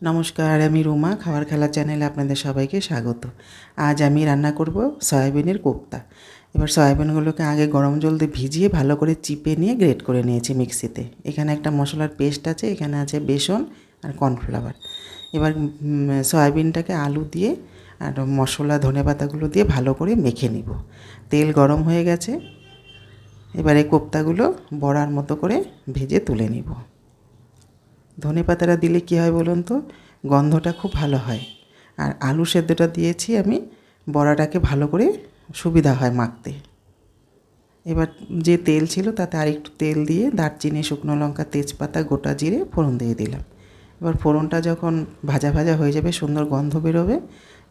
নমস্কার, আমি রুমা। খাবার খেলা চ্যানেলে আপনাদের সবাইকে স্বাগত। আজ আমি রান্না করব সয়াবিনের কোপ্তা। এবার সয়াবিনগুলোকে আগে গরম জল দিয়ে ভিজিয়ে ভালো করে চিপে নিয়ে গ্রেট করে নিয়েছি মিক্সিতে। এখানে একটা মশলার পেস্ট আছে, এখানে আছে বেসন আর কর্নফ্লাওয়ার। এবার সয়াবিনটাকে আলু দিয়ে আর মশলা ধনেপাতাগুলো দিয়ে ভালো করে মেখে নিব। তেল গরম হয়ে গেছে, এবার এই কোপ্তাগুলো বড়ার মতো করে ভেজে তুলে নিব। ধনেপাতাটা দিলে কী হয় বলুন তো, গন্ধটা খুব ভালো হয়। আর আলু সেদ্ধটা দিয়েছি আমি, বড়াটাকে ভালো করে সুবিধা হয় মাখতে। এবার যে তেল ছিল তাতে আরেকটু তেল দিয়ে দারচিনি, শুকনো লঙ্কা, তেজপাতা, গোটা জিরে ফোড়ন দিয়ে দিলাম। এবার ফোড়নটা যখন ভাজা ভাজা হয়ে যাবে, সুন্দর গন্ধ বেরোবে,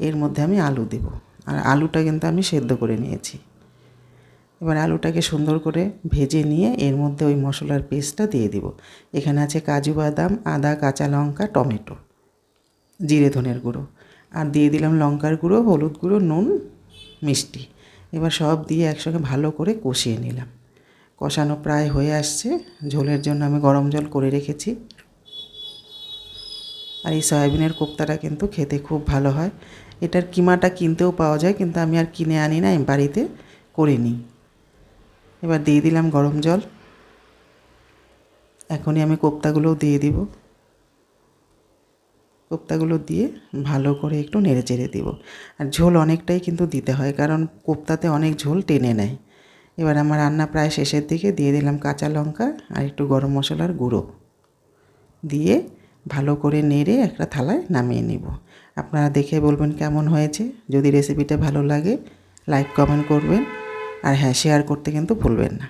এর মধ্যে আমি আলু দেব। আর আলুটা কিন্তু আমি সেদ্ধ করে নিয়েছি। এবার আলুটাকে সুন্দর করে ভেজে নিয়ে এর মধ্যে ওই মশলার পেস্টটা দিয়ে দিব। এখানে আছে কাজু বাদাম, আদা, কাঁচা লঙ্কা, টমেটো, জিরে ধনের গুঁড়ো, আর দিয়ে দিলাম লঙ্কার গুঁড়ো, হলুদ গুঁড়ো, নুন, মিষ্টি। এবার সব দিয়ে একসঙ্গে ভালো করে কষিয়ে নিলাম। কষানো প্রায় হয়ে আসছে। ঝোলের জন্য আমি গরম জল করে রেখেছি। আর এই সয়াবিনের কোপ্তাটা কিন্তু খেতে খুব ভালো হয়। এটার কিমাটা কিনতেও পাওয়া যায়, কিন্তু আমি আর কিনে আনি না, আমি বাড়িতে করে নিই। এবার দিয়ে দিলাম গরম জল। এখনই আমি কোপ্তাগুলোও দিয়ে দিব। কোপ্তাগুলো দিয়ে ভালো করে একটু নেড়ে চেড়ে দিব। আর ঝোল অনেকটাই কিন্তু দিতে হয়, কারণ কোপ্তাতে অনেক ঝোল টেনে নেয়। এবার আমার রান্না প্রায় শেষের দিকে, দিয়ে দিলাম কাঁচা লঙ্কা আর একটু গরম মশলার গুঁড়ো দিয়ে ভালো করে নেড়ে একটা থালায় নামিয়ে নিব। আপনারা দেখে বলবেন কেমন হয়েছে। যদি রেসিপিটা ভালো লাগে লাইক কমেন্ট করবেন, আর হ্যাঁ, শেয়ার করতে কিন্তু ভুলবেন না।